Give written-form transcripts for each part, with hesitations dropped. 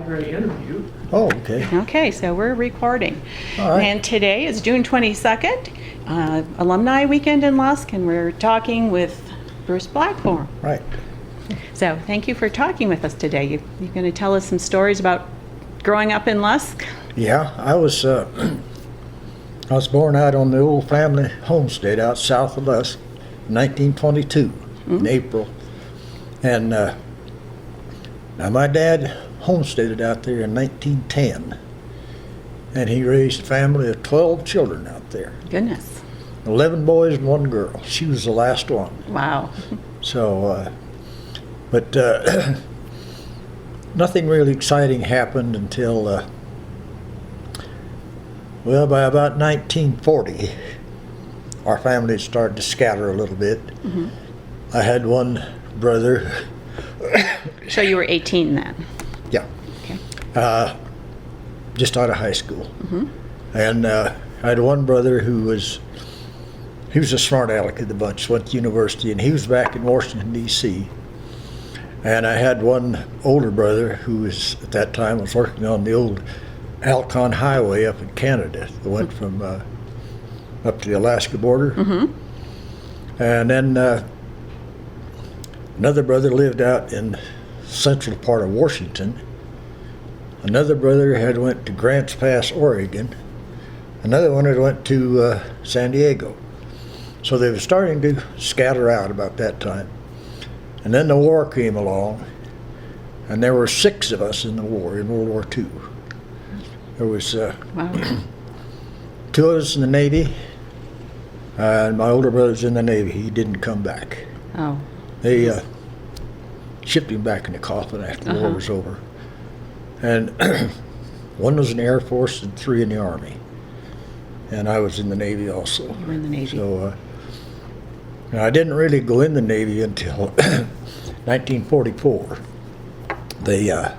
library interview. Oh, okay. Okay, so we're recording. All right. And today is June 22nd, Alumni Weekend in Lusk, and we're talking with Bruce Blackmore. Right. So thank you for talking with us today. You're going to tell us some stories about growing up in Lusk? Yeah, I was born out on the old family homestead out south of Lusk, 1922, in April. And now my dad homesteaded out there in 1910, and he raised a family of 12 children out there. Goodness. 11 boys and 1 girl. She was the last one. Wow. So, but nothing really exciting happened until, well, by about 1940, our family had started to scatter a little bit. Mm-hmm. I had one brother. So you were 18 then? Yeah. Okay. Just out of high school. Mm-hmm. And I had one brother who was a smart aleck of the bunch, went to university, and he was back in Washington, D.C. And I had one older brother who was, at that time, was working on the old Alcon Highway up in Canada that went from up to the Alaska border. Mm-hmm. And then another brother lived out in central part of Washington. Another brother had went to Grants Pass, Oregon. Another one had went to San Diego. So they were starting to scatter out about that time. And then the war came along, and there were 6 of us in the war, in World War II. There was Wow. 2 of us in the Navy, and my older brother's in the Navy. He didn't come back. Oh. They shipped him back in the coffin after the war was over. And 1 was in the Air Force and 3 in the Army. And I was in the Navy also. You were in the Navy. So I didn't really go in the Navy until 1944. The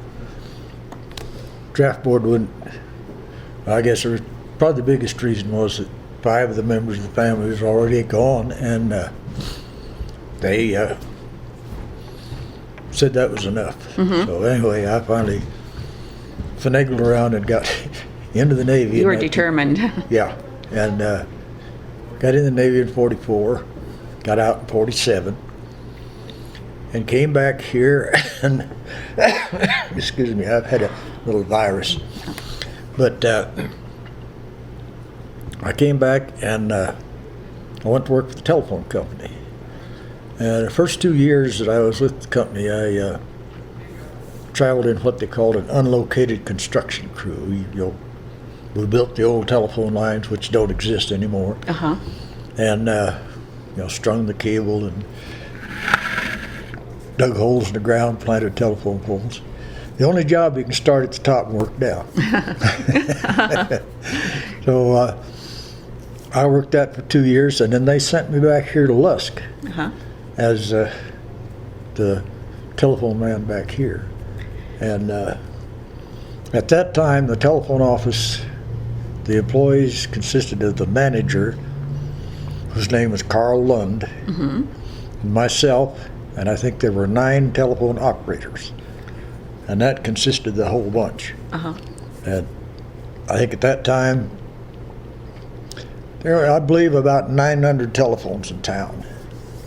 draft board wouldn't, I guess there was, probably the biggest reason was that 5 of the members of the family was already gone, and they said that was enough. Mm-hmm. So anyway, I finally finagled around and got into the Navy. You were determined. Yeah, and got in the Navy in 44, got out in 47, and came back here, and excuse me, I've had a little virus, but I came back and I went to work for the telephone company. And the first 2 years that I was with the company, I traveled in what they called an unlocated construction crew. We built the old telephone lines, which don't exist anymore, and strung the cable and dug holes in the ground, planted telephone poles. The only job you can start at the top and work down. So I worked that for 2 years, and then they sent me back here to Lusk as the telephone man back here. And at that time, the telephone office, the employees consisted of the manager, whose name was Carl Lund, and myself, and I think there were 9 telephone operators. And that consisted of the whole bunch. And I think at that time, there were, I believe, about 900 telephones in town.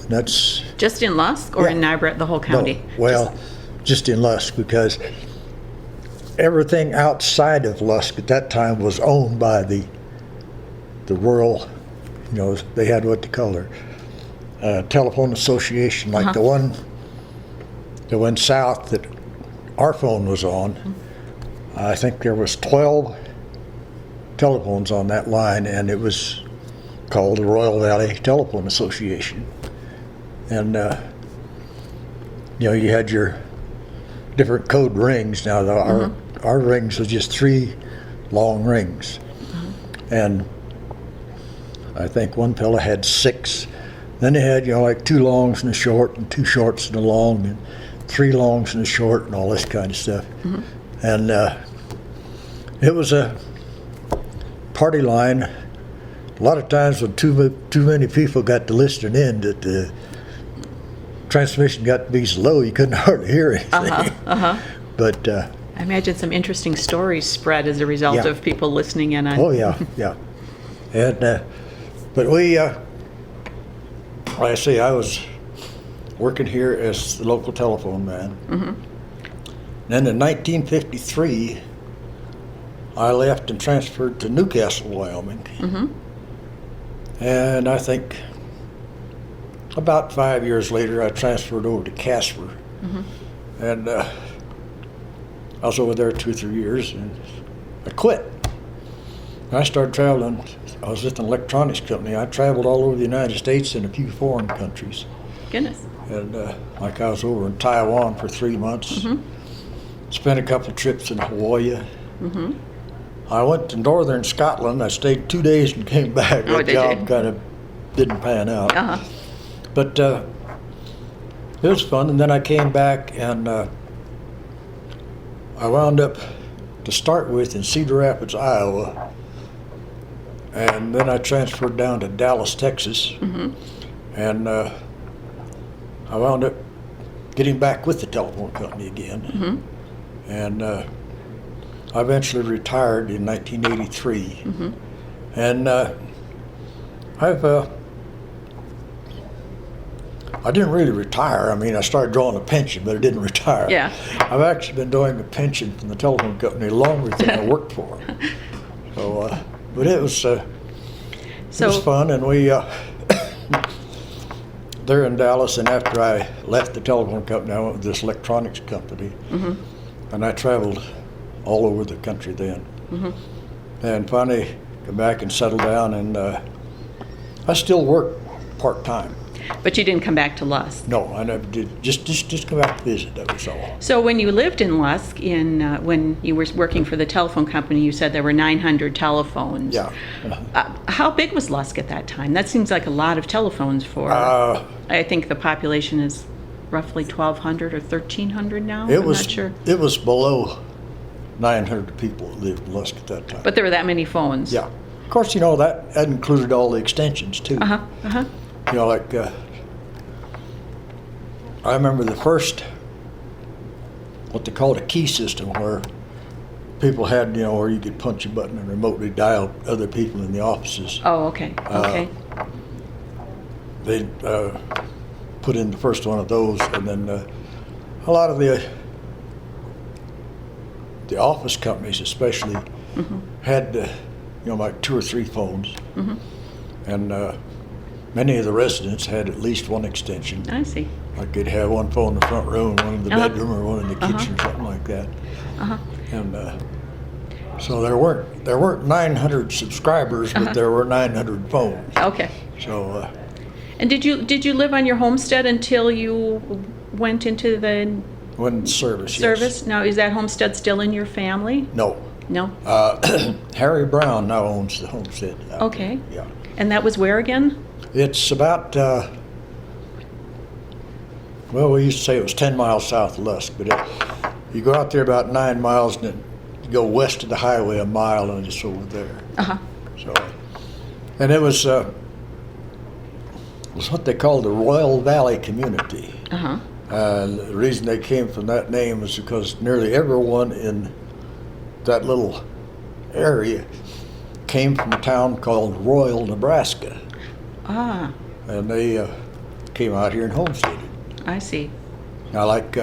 And that's Just in Lusk or in Niobrara, the whole county? No, well, just in Lusk, because everything outside of Lusk at that time was owned by the rural, they had what they call their telephone association, like the one that went south that our phone was on. I think there was 12 telephones on that line, and it was called the Royal Valley Telephone Association. And you had your different code rings. Now our rings was just 3 long rings, and I think one fella had 6. Then they had like 2 longs and a short, and 2 shorts and a long, and 3 longs and a short, and all this kind of stuff. And it was a party line. A lot of times when too many people got to listening in, that the transmission got to be so low you couldn't hardly hear anything. But I imagine some interesting stories spread as a result Yeah. of people listening in on. Oh, yeah, yeah. And, but we, like I say, I was working here as the local telephone man. Mm-hmm. Then in 1953, I left and transferred to Newcastle, Wyoming. Mm-hmm. And I think about 5 years later, I transferred over to Casper. Mm-hmm. And I was over there 2 or 3 years, and I quit. And I started traveling. I was with an electronics company. I traveled all over the United States and a few foreign countries. Goodness. And like I was over in Taiwan for 3 months. Mm-hmm. Spent a couple of trips in Hawaii. Mm-hmm. I went to northern Scotland. I stayed 2 days and came back. Oh, That did job you? kind of didn't pan out. Uh-huh. But it was fun. And then I came back, and I wound up to start with in Cedar Rapids, Iowa. And then I transferred down to Dallas, Texas. Mm-hmm. And I wound up getting back with the telephone company again. Mm-hmm. And I eventually retired in 1983. Mm-hmm. And I didn't really retire. I mean, I started drawing a pension, but I didn't retire. Yeah. I've actually been drawing a pension from the telephone company longer than I worked for them. So, but it was fun, and we there in Dallas. And after I left the telephone company, I went with this electronics company, Mm-hmm. and I traveled all over the country then. Mm-hmm. And finally, come back and settle down, and I still work part time. But you didn't come back to Lusk. No, I never did. Just come back to visit. That was all. So when you lived in Lusk, when you were working for the telephone company, you said there were 900 telephones. Yeah. How big was Lusk at that time? That seems like a lot of telephones for. I think the population is roughly 1,200 or 1,300 now. I'm not sure. It was below 900 people that lived in Lusk at that time. But there were that many phones. Yeah. Of course, that included all the extensions too. Uh-huh. Uh-huh. Like I remember the first, what they called a key system, where people had, where you could punch a button and remotely dial other people in the offices. Oh, okay. Okay. They put in the first one of those, and then a lot of the office companies especially Mm-hmm. had like 2 or 3 phones. Mm-hmm. And many of the residents had at least one extension. I see. Like they'd have one phone in the front room, one in the Uh-huh. bedroom, or one in the kitchen, or something like that. Uh-huh. And so there weren't 900 subscribers, but Uh-huh. there were 900 phones. Okay. So And did you live on your homestead until you went into the when service, service? yes. Now, is that homestead still in your family? No. No. Harry Brown now owns the homestead. out Okay. there. Yeah. And that was where again? It's about, we used to say it was 10 miles south of Lusk, but you go out there about 9 miles, and then you go west of the highway a mile, and it's over there. Uh-huh. So, and it was what they called the Royal Valley Community. Uh-huh. The reason they came from that name was because nearly everyone in that little area came from a town called Royal, Nebraska. Ah, And they came out here and homesteaded. I see. Now, like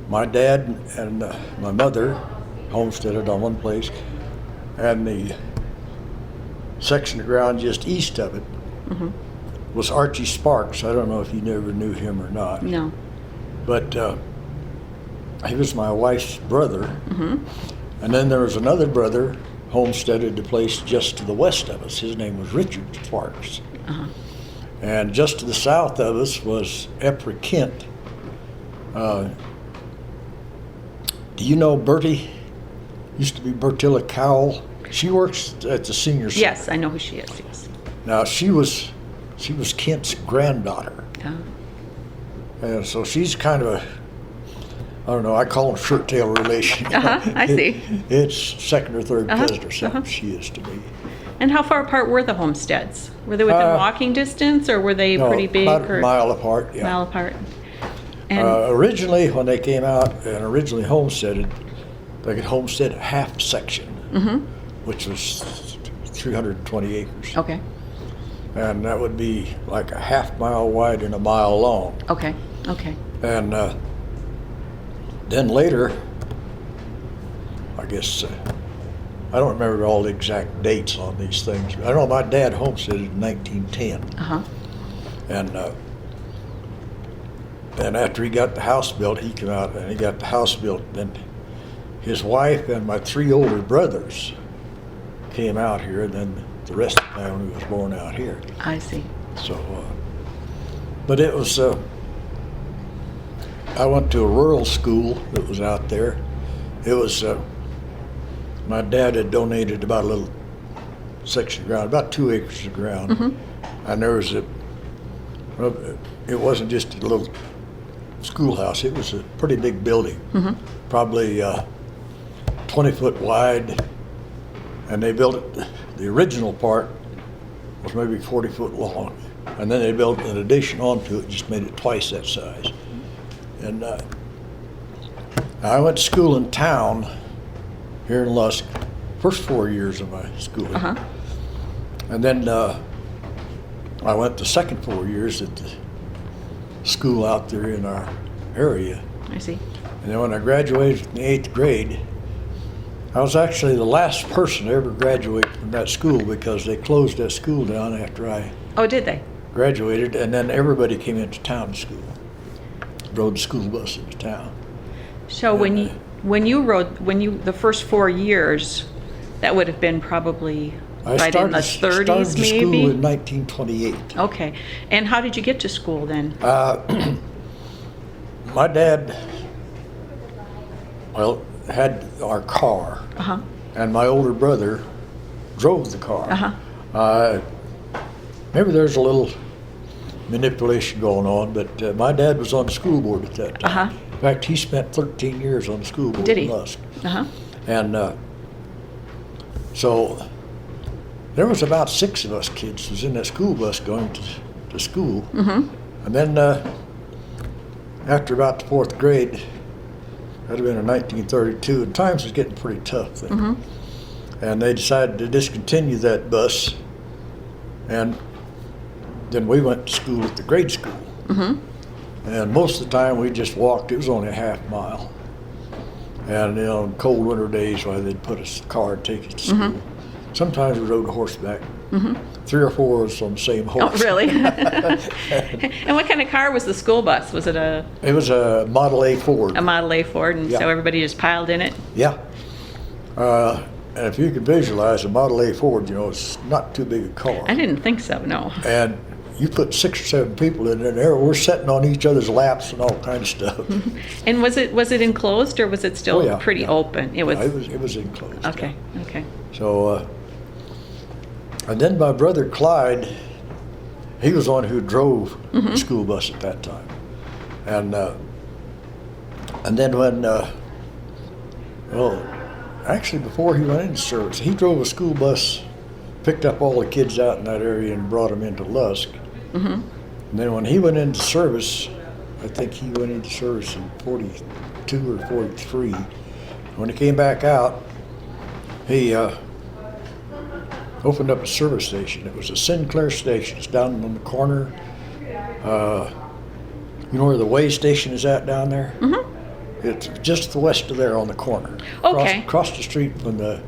my dad and my mother homesteaded on one place, and the section of ground just east of it Mm-hmm. was Archie Sparks. I don't know if you never knew him or not. No. But he was my wife's brother. Mm-hmm. And then there was another brother homesteaded the place just to the west of us. His name was Richard Sparks. Uh-huh. And just to the south of us was Epra Kent. Do you know Bertie? Used to be Bertilla Cowell. She works at the senior center. Yes, I know who she is. Yes. Now she was Kent's granddaughter. Oh. And so she's kind of I don't know, I call them shirt tail relation. Uh-huh, I see. It's second or third Uh-huh, cousin or something. uh-huh. She is to me. And how far apart were the homesteads? Were they within walking distance, or were they No, pretty big? about or a mile apart. Yeah. mile apart? And Originally, when they came out and originally homesteaded, they could homestead half a section, which was 320 acres. okay, And that would be like a half-mile wide and a mile long. okay. And then later, I guess, I don't remember all the exact dates on these things. I know my dad homesteaded in 1910. And after he got the house built, he came out and he got the house built. Then his wife and my 3 older brothers came out here, and then the rest of the family was born out here. I see. So, but it was, I went to a rural school that was out there. It was, my dad had donated about a little section of ground, about 2 acres of ground. And there was it wasn't just a little schoolhouse, it was a pretty big building, probably 20 foot wide. And they built it, the original part was maybe 40 foot long. And then they built an addition onto it, just made it twice that size. And I went to school in town here in Lusk, first 4 years of my schooling. And then I went the second 4 years at the school out there in our area. I see. And then when I graduated in the 8th grade, I was actually the last person to ever graduate from that school because they closed that school down after I Oh, did they? graduated, and then everybody came into town to school. Rode the school bus into town. So when you the first 4 years, that would have been probably right in the 30s, started maybe? school in 1928. Okay. And how did you get to school then? My dad, had our car, and my older brother drove the car. Maybe there's a little manipulation going on, but my dad was on the school board at that time. In fact, he spent 13 years on the school board Did he? in Lusk. And so there was about 6 of us kids was in that school bus going to school. And then after about the 4th grade, that'd have been in 1932, and times was getting pretty tough then. And they decided to discontinue that bus, and then we went to school at the grade school. And most of the time we just walked. It was only a half mile. And on cold winter days, they'd put us in a car and take us to school. Sometimes we rode horseback. 3 or 4 of us on the same horse. Oh, really? And what kind of car was the school bus? Was it It was a Model A Ford. a Model A Ford, and so everybody just piled in it? Yeah. And if you could visualize a Model A Ford, it's not too big a car. I didn't think so, no. And you put 6 or 7 people in there, we're sitting on each other's laps and all kinds of stuff. And was it enclosed, or was it still pretty open? It was. It was enclosed. Okay. So, and then my brother Clyde, he was the one who drove the school bus at that time. And then when, actually before he went into service, he drove a school bus, picked up all the kids out in that area and brought them into Lusk. And then when he went into service, I think he went into service in 42 or 43. When he came back out, he opened up a service station. It was a Sinclair station. It's down on the corner. You know where the way station is at down there? It's just west of there on the corner. Okay. Across the street from the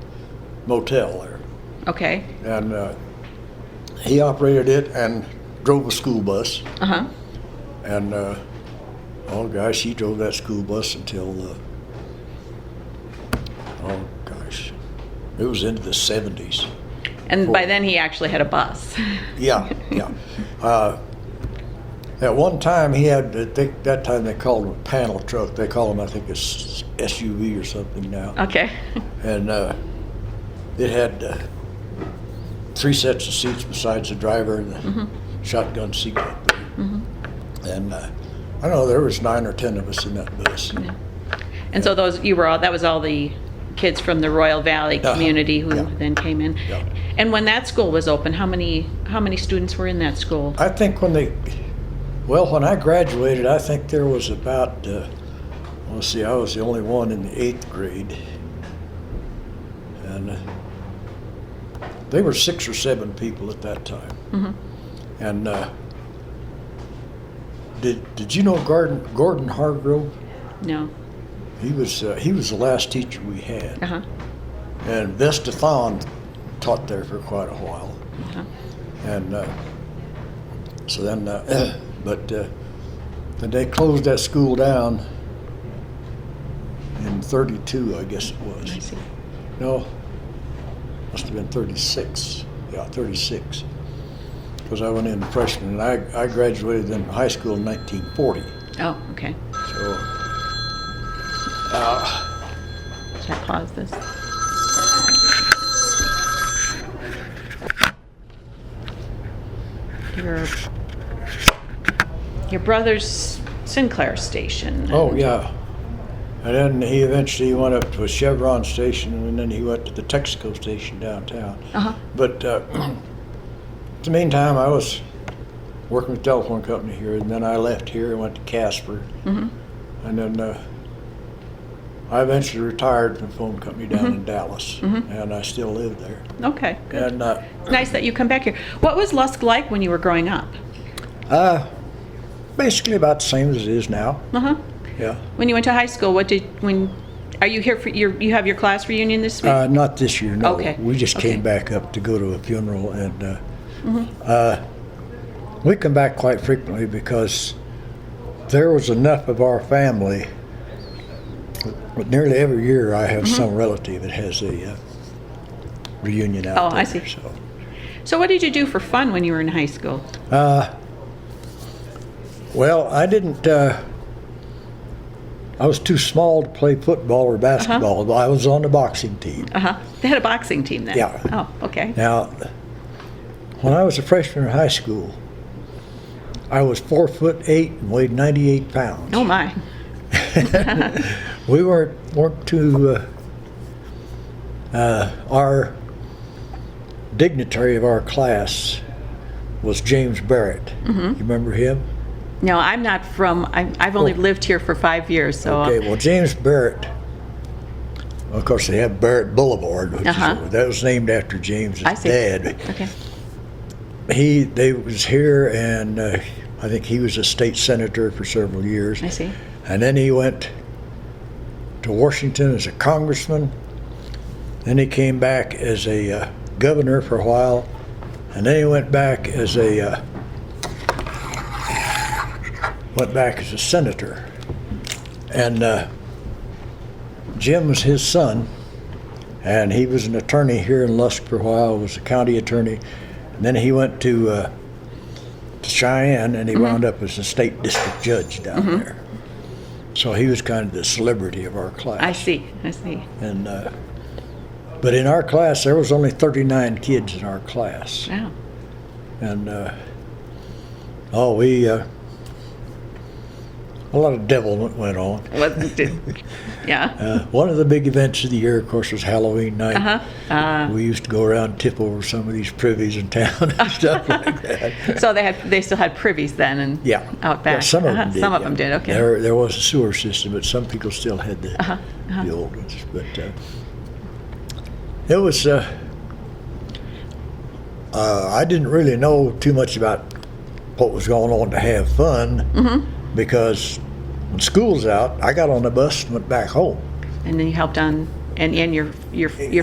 motel there. Okay. And he operated it and drove a school bus. And oh gosh, he drove that school bus until it was into the 70s. And by then he actually had a bus. Yeah. At one time he had, that time they called him a panel truck. They call him, I think, a SUV or something now. Okay. And it had 3 sets of seats besides the driver and the shotgun seat up there. And I don't know, there was 9 or 10 of us in that bus. And so that was all the kids from the Royal Valley community who then came in. And when that school was open, how many students were in that school? I think when Well, when I graduated, I think there was about, let's see, I was the only one in the 8th grade. And they were 6 or 7 people at that time. Mm-hmm. And did you know Gordon Hargrove? No. He was the last teacher we had. Uh-huh. And Vesta Thon taught there for quite a while. Uh-huh. And so then, but then they closed that school down in 32, I guess it was. I see. No, must have been 36. Yeah, 36. Because I went in freshman, and I graduated in high school in 1940. Oh, okay. So, Should I pause this? Your brother's Sinclair station. oh yeah. And then he eventually went up to a Chevron station, and then he went to the Texaco station downtown. Uh-huh. But in the meantime, I was working with the telephone company here, and then I left here and went to Casper. Mm-hmm. And then I eventually retired from the phone company down in Dallas, and I still live there. Okay, good. And It's nice that you come back here. What was Lusk like when you were growing up? basically about the same as it is now. Uh-huh. Yeah. When you went to high school, are you here for you have your class reunion this week? Not this year, no. Okay. We just Okay. came back up to go to a funeral, and we come back quite frequently because there was enough of our family. But nearly every year I have some relative that has a reunion out Oh, there. I see. So, So what did you do for fun when you were in high school? well, I didn't. I was too small to play football or basketball. But I was on the boxing team. Uh-huh. They had a boxing team then? Yeah. Oh, okay. Now, when I was a freshman in high school, I was 4'8" and weighed 98 pounds. Oh, my. We weren't too. Our dignitary of our class was James Barrett. You remember him? No, I'm not from, I've only lived here for 5 years, so. Okay, well, James Barrett, of course, they have Barrett Boulevard, which that was named after James's I see. dad. Okay. They was here, and I think he was a state senator for several years. I see. And then he went to Washington as a congressman. Then he came back as a governor for a while, and then he went back as a senator. And Jim was his son, and he was an attorney here in Lusk for a while. Was a county attorney, and then he went to Cheyenne, and he wound up as a state district judge down there. So he was kind of the celebrity of our class. I see. And but in our class, there was only 39 kids in our class. Wow. And a lot of devilment went on. Yeah. One of the big events of the year, of course, was Halloween night. We used to go around and tip over some of these privies in town and stuff like that. So they still had privies then and out back. Yeah, some of them did. Some of them did, okay. There was a sewer system, but some people still had the old ones. But it was, I didn't really know too much about what was going on to have fun because when school's out, I got on the bus and went back home. And then you helped on, and your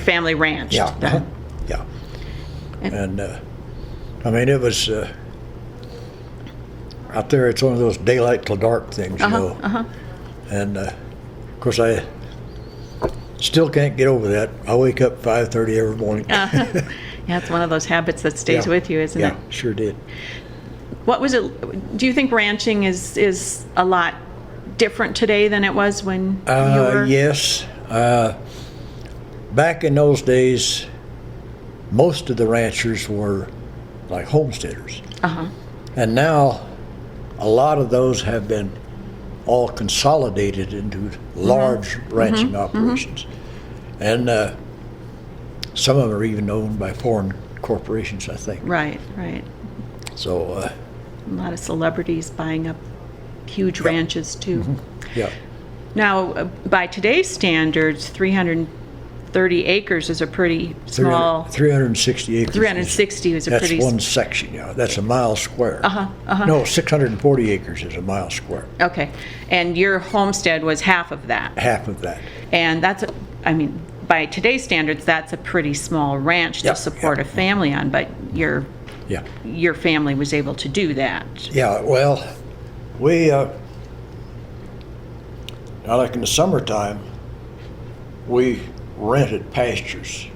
family ranched. Yeah, then. yeah. And I mean, it was out there. It's one of those daylight till dark things, you know. And of course, I still can't get over that. I wake up 5:30 every morning. Yeah, it's one of those habits that stays with you, isn't it? Yeah, sure did. What was it? Do you think ranching is a lot different today than it was when you were? Yes. Back in those days, most of the ranchers were like homesteaders. And now, a lot of those have been all consolidated into large ranching operations. And some of them are even owned by foreign corporations, I think. Right. So, A lot of celebrities buying up huge ranches too. Yeah. Now, by today's standards, 330 acres is a pretty small. 360 acres. 360 is a that's pretty. That's one section, yeah. That's a mile square. Uh-huh. No, 640 acres is a mile square. Okay. And your homestead was half of that. Half of that. And that's, by today's standards, that's a pretty small ranch to support a family on, but your family was able to do that. Yeah, well, we, like in the summertime, we rented pastures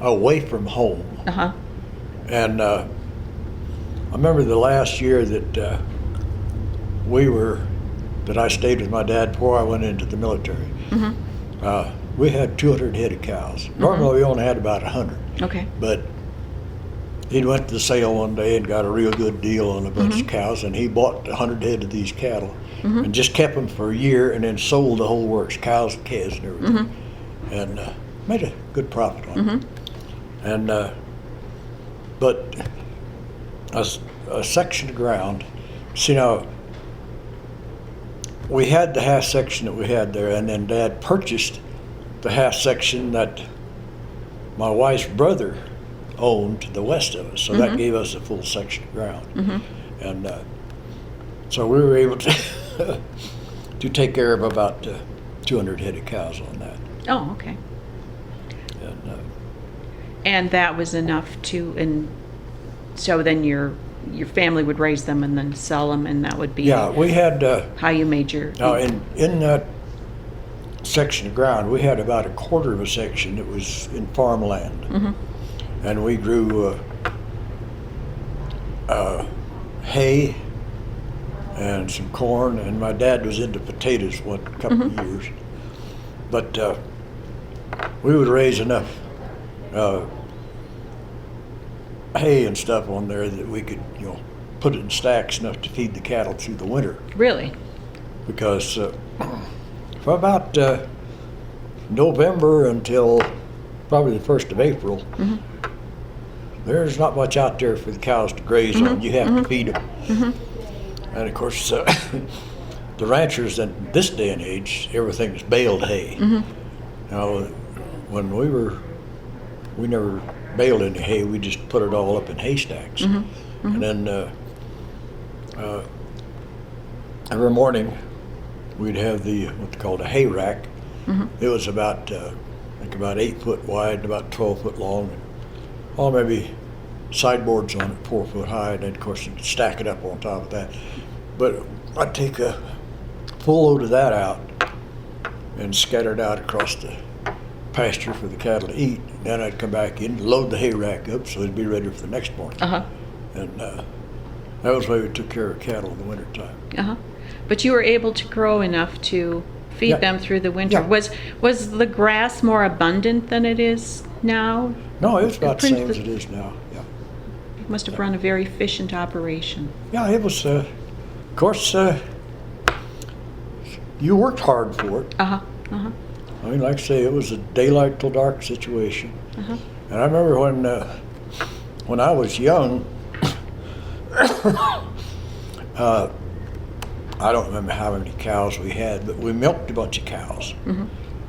away from home. And I remember the last year that I stayed with my dad before I went into the military. We had 200 head of cows. Normally we only had about 100. Okay. But he went to the sale one day and got a real good deal on a bunch of cows, and he bought 100 head of these cattle and just kept them for a year, and then sold the whole works, cows and calves and everything, and made a good profit on it. And but a section of ground, see now, we had the half section that we had there, and then Dad purchased the half section that my wife's brother owned to the west of us, so that gave us a full section of ground. And so we were able to to take care of about 200 head of cows on that. Oh, okay. And that was enough to, and so then your family would raise them and then sell them, and that would be we had how you made your. Now in that section of ground, we had about a quarter of a section that was in farmland, and we grew hay and some corn, and my dad was into potatoes one couple of years, but we would raise enough hay and stuff on there that we could, put it in stacks enough to feed the cattle through the winter. Really? Because for about November until probably the 1st of April, there's not much out there for the cows to graze on. You have to feed them. And of course, the ranchers in this day and age, everything is baled hay. Now, when we never baled any hay. We just put it all up in haystacks. And then every morning we'd have what they called a hay rack. It was about I think about 8 foot wide and about 12 foot long, and all maybe sideboards on it 4 foot high, and then of course you could stack it up on top of that. But I'd take a full load of that out and scatter it out across the pasture for the cattle to eat. Then I'd come back in, load the hay rack up so it'd be ready for the next morning. And that was the way we took care of cattle in the wintertime. But you were able to grow enough to feed them through the winter. Was the grass more abundant than it is now? No, it was about the same as it is now. You must have run a very efficient operation. Yeah, it was, of course, you worked hard for it. I mean, like I say, it was a daylight till dark situation. And I remember when I was young, I don't remember how many cows we had, but we milked a bunch of cows.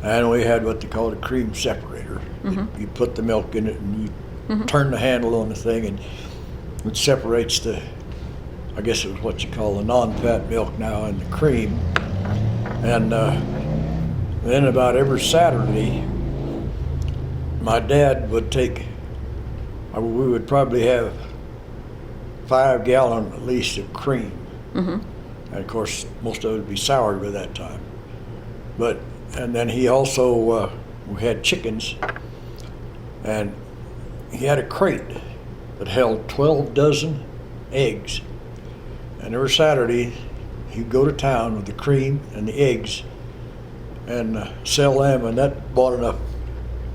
And we had what they called a cream separator. You put the milk in it and you turn the handle on the thing, and it separates I guess it was what you call the non-fat milk now, and the cream. And then about every Saturday, my dad would we would probably have 5 gallons at least of cream. And of course, most of it would be soured by that time. And then he also, we had chickens, and he had a crate that held 12 dozen eggs. And every Saturday, he'd go to town with the cream and the eggs and sell them, and that bought enough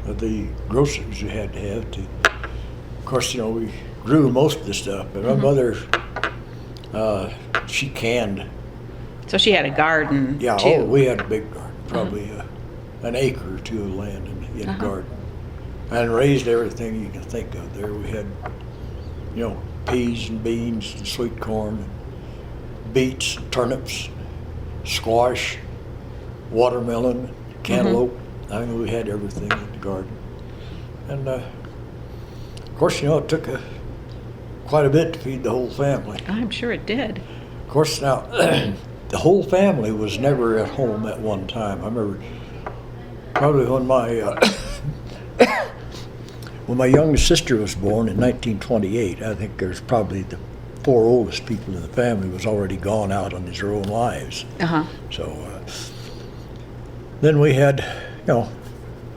of the groceries you had to have to. Of course, we grew most of the stuff, but my mother, she canned. So she had a garden, Yeah, too. We had a big garden, probably an acre or 2 of land in a garden. And raised everything you can think of there. We had, peas and beans and sweet corn. beets, turnips, squash, watermelon, cantaloupe. I mean, we had everything in the garden. And of course, it took quite a bit to feed the whole family. I'm sure it did. Of course, now, the whole family was never at home at one time. I remember probably when my youngest sister was born in 1928, I think there's probably the 4 oldest people in the family was already gone out on their own lives. So then we had, that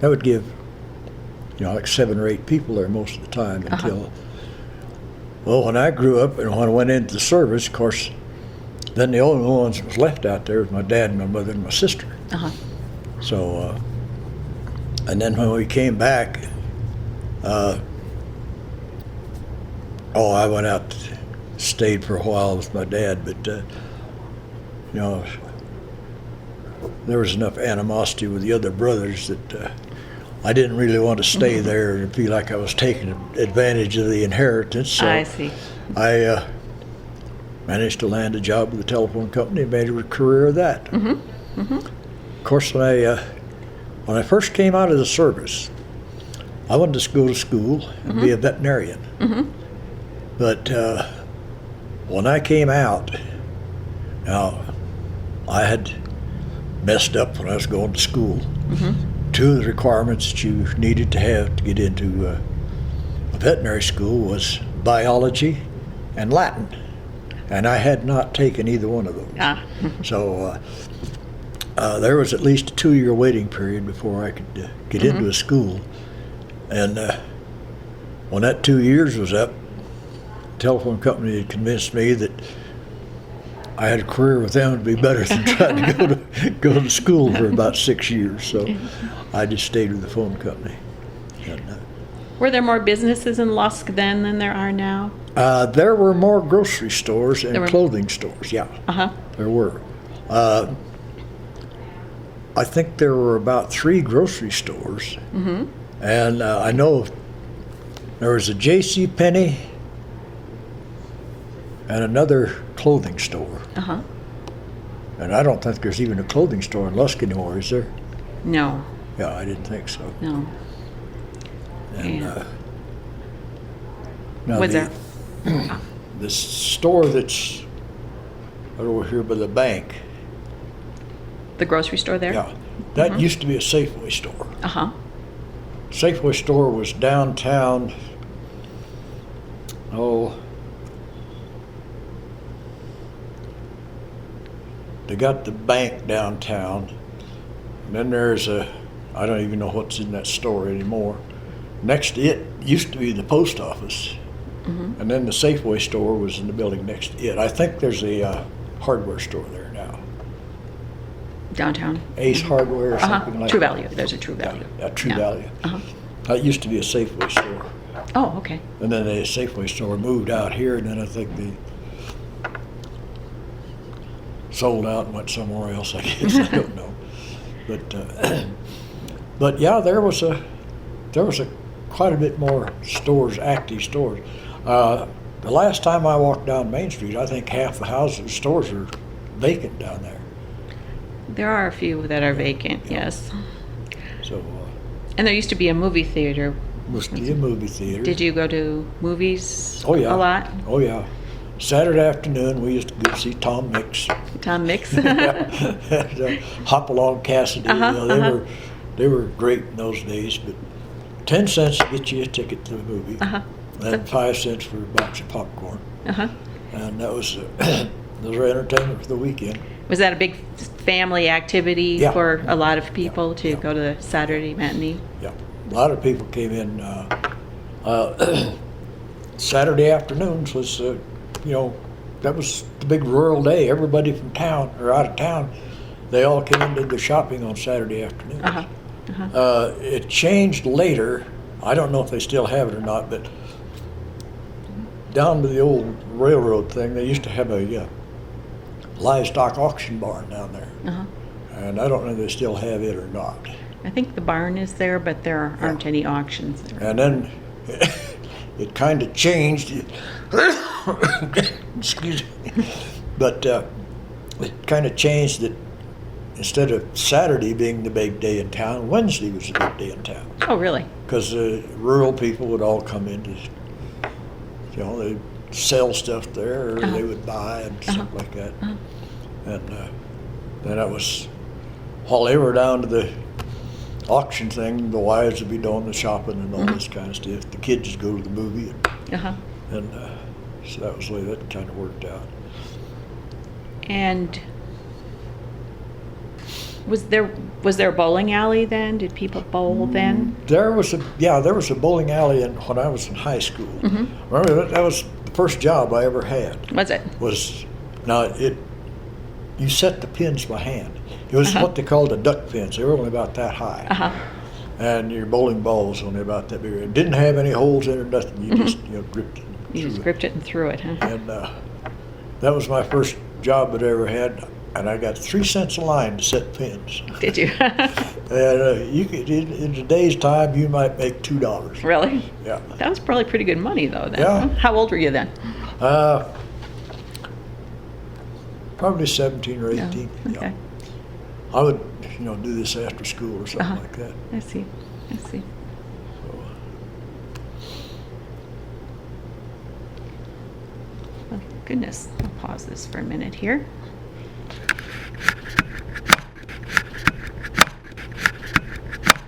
would give, like 7 or 8 people there most of the time until, well, when I grew up and when I went into the service, of course, then the only ones that was left out there was my dad and my mother and my sister. So, and then when we came back, I went out, stayed for a while with my dad, but there was enough animosity with the other brothers that I didn't really want to stay there and feel like I was taking advantage of the inheritance. So I see. I managed to land a job with the telephone company and made a career of that. Of course, when I first came out of the service, I wanted to go to school and be a veterinarian. But when I came out, now I had messed up when I was going to school. 2 of the requirements that you needed to have to get into a veterinary school was biology and Latin. And I had not taken either one of those. So there was at least a 2-year waiting period before I could get into a school. And when that 2 years was up, the telephone company had convinced me that I had a career with them would be better than trying to go to school for about 6 years. So I just stayed with the phone company. And, were there more businesses in Lusk then than there are now? There were more grocery stores and clothing stores, yeah. There were. I think there were about 3 grocery stores. And I know there was a J.C. Penney and another clothing store. And I don't think there's even a clothing store in Lusk anymore, is there? No. Yeah, I didn't think so. No. And now Was there? the store that's right over here by the bank. The grocery store there? Yeah, that used to be a Safeway store. Safeway store was downtown. They got the bank downtown, and then there's I don't even know what's in that store anymore. Next to it used to be the post office, and then the Safeway store was in the building next to it. I think there's a hardware store there now. Downtown? Ace Hardware or something like True that. Value. There's a True Value. Yeah, True Value. That used to be a Safeway store. Oh, okay. And then the Safeway store moved out here, and then I think they sold out and went somewhere else, I guess. I don't know. But yeah, there was quite a bit more stores, active stores. The last time I walked down Main Street, I think half the houses, stores are vacant down there. There are a few that are vacant, yes. So. And there used to be a movie theater. Must be a movie theater. Did you go to movies a lot? Oh, yeah. Saturday afternoon, we used to go see Tom Mix. Tom Mix? And, Hopalong Cassidy. They were great in those days, but 10 cents to get you a ticket to the movie. And 5 cents for a box of popcorn. And that was our entertainment for the weekend. Was that a big family activity for a lot of people to go to the Saturday matinee? Yeah, a lot of people came in. Saturday afternoons was, that was the big rural day. Everybody from town or out of town, they all came and did their shopping on Saturday afternoons. It changed later. I don't know if they still have it or not, but down to the old railroad thing, they used to have a livestock auction barn down there. And I don't know if they still have it or not. I think the barn is there, but there aren't any auctions there. And then it kind of changed. Excuse me. But it kind of changed it. Instead of Saturday being the big day in town, Wednesday was the big day in town. Oh, really? Because rural people would all come in to, they'd sell stuff there, or they would buy and stuff like that. And then that was, while they were down to the auction thing, the wives would be doing the shopping and all this kind of stuff. The kids would go to the movie. And so that was the way that kind of worked out. And was there a bowling alley then? Did people bowl then? There was a bowling alley when I was in high school. Remember that was the first job I ever had. Was it? You set the pins by hand. It was what they called a duck pins. They were only about that high. And your bowling ball was only about that big. It didn't have any holes in it or nothing. You just gripped it. You just gripped it and threw it, huh? And that was my first job that I ever had. And I got 3 cents a line to set pins. Did you? And you could, in today's time, you might make $2. Really? Yeah. That was probably pretty good money, though, then. Yeah. Huh? How old were you then? Probably 17 or 18. Oh, okay. Yeah. I would, do this after school or something like that. I see. Oh, goodness. I'll pause this for a minute here.